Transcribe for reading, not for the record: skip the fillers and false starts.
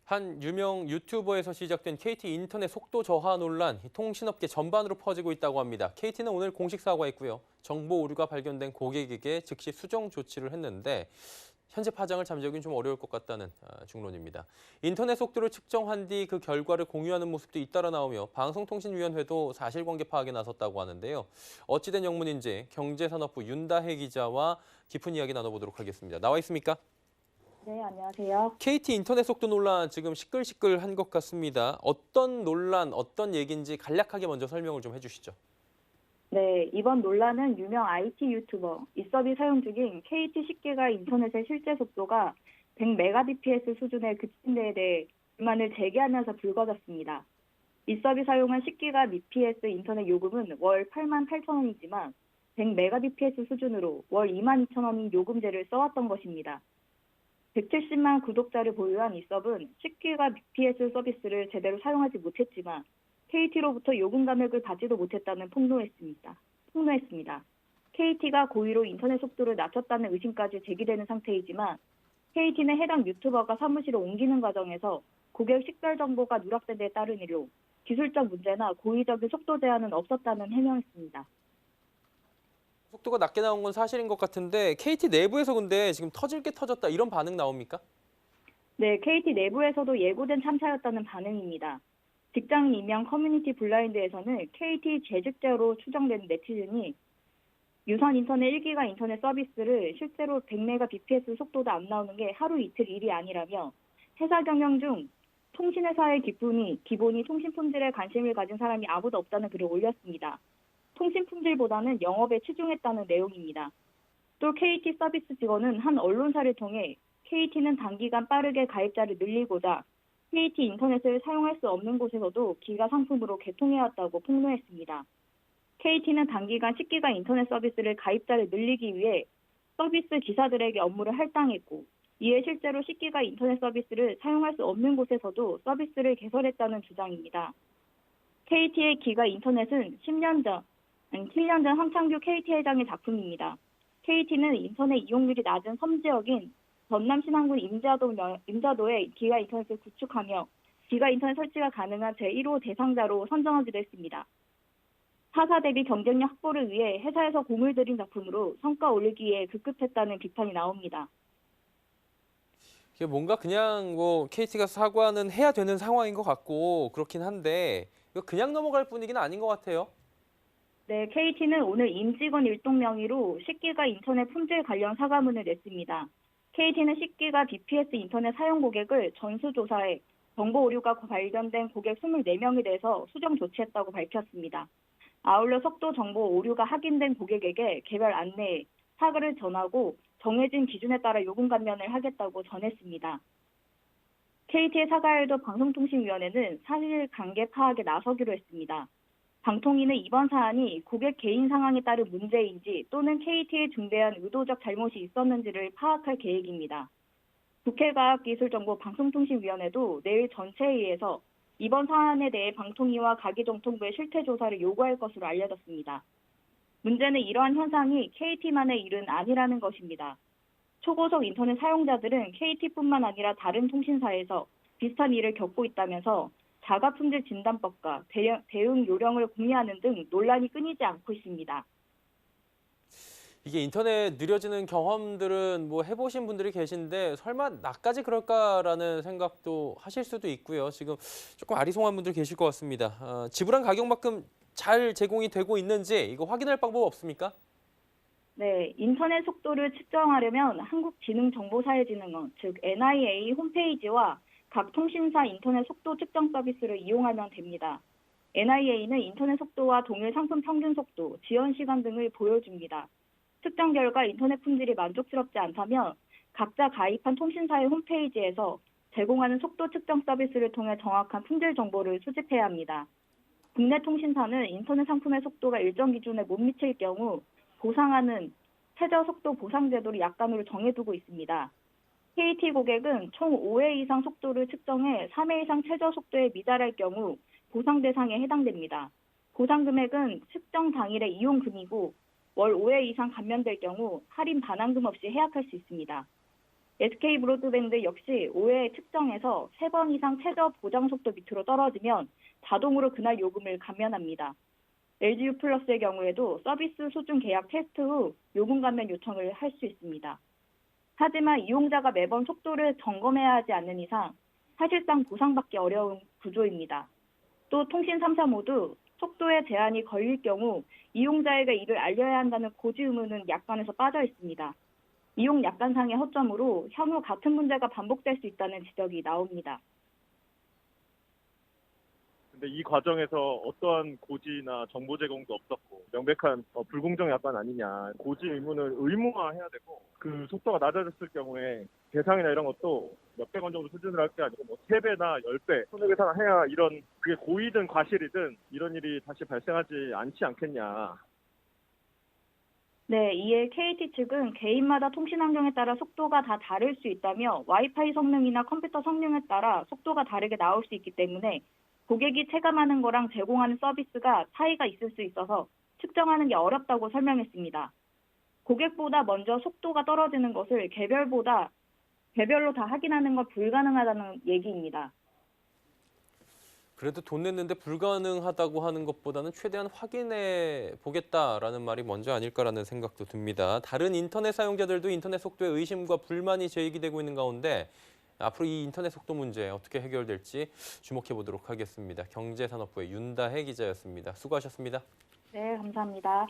한 유명 유튜버에서 시작된 KT 인터넷 속도 저하 논란, 통신업계 전반으로 퍼지고 있다고 합니다. KT는 오늘 공식 사과했고요. 정보 오류가 발견된 고객에게 즉시 수정 조치를 했는데 현재 파장을 잠재우긴 좀 어려울 것 같다는 중론입니다. 인터넷 속도를 측정한 뒤 그 결과를 공유하는 모습도 잇따라 나오며 방송통신위원회도 사실관계 파악에 나섰다고 하는데요. 어찌된 영문인지 경제산업부 윤다혜 기자와 깊은 이야기 나눠보도록 하겠습니다. 나와 있습니까? 네, 안녕하세요. KT 인터넷 속도 논란 지금 시끌시끌한 것 같습니다. 어떤 논란, 어떤 얘기인지 간략하게 먼저 설명을 좀 해주시죠. 네, 이번 논란은 유명 IT 유튜버 이서비 사용 중인 KT 10기가 인터넷의 실제 속도가 100mbps 수준에 그친 데에 대해 불만을 제기하면서 불거졌습니다. 이서비 사용한 10기가 mbps 인터넷 요금은 월 88,000원이지만 100mbps 수준으로 월 22,000원인 요금제를 써왔던 것입니다. 170만 구독자를 보유한 이섭은 10기가 bps 서비스를 제대로 사용하지 못했지만 KT로부터 요금 감액을 받지도 못했다는 폭로했습니다. KT가 고의로 인터넷 속도를 낮췄다는 의심까지 제기되는 상태이지만 KT는 해당 유튜버가 사무실을 옮기는 과정에서 고객 식별 정보가 누락된 데 따른 일로 기술적 문제나 고의적인 속도 제한은 없었다는 해명했습니다. 속도가 낮게 나온 건 사실인 것 같은데 KT 내부에서 근데 지금 터질 게 터졌다 이런 반응 나옵니까? 네, KT 내부에서도 예고된 참사였다는 반응입니다. 직장인 임명 커뮤니티 블라인드에서는 KT 재직자로 추정되는 네티즌이 유선 인터넷 1기가 인터넷 서비스를 실제로 100mbps 속도도 안 나오는 게 하루 이틀 일이 아니라며 회사 경영 중 통신회사의 기본이 통신 품질에 관심을 가진 사람이 아무도 없다는 글을 올렸습니다. 통신 품질보다는 영업에 치중했다는 내용입니다. 또 KT 서비스 직원은 한 언론사를 통해 KT는 단기간 빠르게 가입자를 늘리고자 KT 인터넷을 사용할 수 없는 곳에서도 기가 상품으로 개통해왔다고 폭로했습니다. KT는 단기간 10기가 인터넷 서비스를 가입자를 늘리기 위해 서비스 기사들에게 업무를 할당했고 이에 실제로 10기가 인터넷 서비스를 사용할 수 없는 곳에서도 서비스를 개설했다는 주장입니다. KT의 기가 인터넷은 7년 전 황창규 KT 회장의 작품입니다. KT는 인터넷 이용률이 낮은 섬 지역인 전남 신안군 임자도에 기가 인터넷을 구축하며 기가 인터넷 설치가 가능한 제1호 대상자로 선정하기도 했습니다. 타사 대비 경쟁력 확보를 위해 회사에서 공을 들인 작품으로 성과 올리기에 급급했다는 비판이 나옵니다. 이게 뭔가 그냥 뭐 KT가 사과는 해야 되는 상황인 것 같고 그렇긴 한데 이거 그냥 넘어갈 분위기는 아닌 것 같아요. 네, KT는 오늘 임직원 일동 명의로 10기가 인터넷 품질 관련 사과문을 냈습니다. KT는 10기가 bps 인터넷 사용 고객을 전수조사해 정보 오류가 발견된 고객 24명에 대해서 수정 조치했다고 밝혔습니다. 아울러 속도 정보 오류가 확인된 고객에게 개별 안내에 사과를 전하고 정해진 기준에 따라 요금 감면을 하겠다고 전했습니다. KT의 사과에도 방송통신위원회는 사실관계 파악에 나서기로 했습니다. 방통위는 이번 사안이 고객 개인 상황에 따른 문제인지 또는 KT에 중대한 의도적 잘못이 있었는지를 파악할 계획입니다. 국회과학기술정보방송통신위원회도 내일 전체회의에서 이번 사안에 대해 방통위와 가기정통부의 실태조사를 요구할 것으로 알려졌습니다. 문제는 이러한 현상이 KT만의 일은 아니라는 것입니다. 초고속 인터넷 사용자들은 KT뿐만 아니라 다른 통신사에서 비슷한 일을 겪고 있다면서 자가품질 진단법과 대응 요령을 공유하는 등 논란이 끊이지 않고 있습니다. 이게 인터넷 느려지는 경험들은 뭐 해보신 분들이 계신데 설마 나까지 그럴까라는 생각도 하실 수도 있고요. 지금 조금 아리송한 분들 계실 것 같습니다. 지불한 가격만큼 잘 제공이 되고 있는지 이거 확인할 방법 없습니까? 네, 인터넷 속도를 측정하려면 한국지능정보사회진흥원, 즉 NIA 홈페이지와 각 통신사 인터넷 속도 측정 서비스를 이용하면 됩니다. NIA는 인터넷 속도와 동일 상품 평균 속도, 지연 시간 등을 보여줍니다. 측정 결과 인터넷 품질이 만족스럽지 않다면 각자 가입한 통신사의 홈페이지에서 제공하는 속도 측정 서비스를 통해 정확한 품질 정보를 수집해야 합니다. 국내 통신사는 인터넷 상품의 속도가 일정 기준에 못 미칠 경우 보상하는 최저 속도 보상 제도를 약관으로 정해두고 있습니다. KT 고객은 총 5회 이상 속도를 측정해 3회 이상 최저 속도에 미달할 경우 보상 대상에 해당됩니다. 보상 금액은 측정 당일의 이용 금이고 월 5회 이상 감면될 경우 할인 반환금 없이 해약할 수 있습니다. SK 브로드밴드 역시 5회 측정에서 3번 이상 최저 보장 속도 밑으로 떨어지면 자동으로 그날 요금을 감면합니다. LGU 플러스의 경우에도 서비스 수준 계약 테스트 후 요금 감면 요청을 할 수 있습니다. 하지만 이용자가 매번 속도를 점검해야 하지 않는 이상 사실상 보상받기 어려운 구조입니다. 또 통신 3사 모두 속도에 제한이 걸릴 경우 이용자에게 이를 알려야 한다는 고지 의무는 약관에서 빠져 있습니다. 이용 약관상의 허점으로 향후 같은 문제가 반복될 수 있다는 지적이 나옵니다. 근데 이 과정에서 어떠한 고지나 정보 제공도 없었고 명백한 불공정 약관 아니냐. 고지 의무는 의무화해야 되고 그 속도가 낮아졌을 경우에 배상이나 이런 것도 몇백 원 정도 수준으로 할 게 아니고 뭐 3배나 10배 손해배상을 해야 이런 그게 고의든 과실이든 이런 일이 다시 발생하지 않지 않겠냐. 네, 이에 KT 측은 개인마다 통신 환경에 따라 속도가 다 다를 수 있다며 와이파이 성능이나 컴퓨터 성능에 따라 속도가 다르게 나올 수 있기 때문에 고객이 체감하는 거랑 제공하는 서비스가 차이가 있을 수 있어서 측정하는 게 어렵다고 설명했습니다. 고객보다 먼저 속도가 떨어지는 것을 개별로 다 확인하는 건 불가능하다는 얘기입니다. 그래도 돈 냈는데 불가능하다고 하는 것보다는 최대한 확인해 보겠다라는 말이 먼저 아닐까라는 생각도 듭니다. 다른 인터넷 사용자들도 인터넷 속도에 의심과 불만이 제기되고 있는 가운데 앞으로 이 인터넷 속도 문제 어떻게 해결될지 주목해 보도록 하겠습니다. 경제산업부의 윤다혜 기자였습니다. 수고하셨습니다. 네, 감사합니다.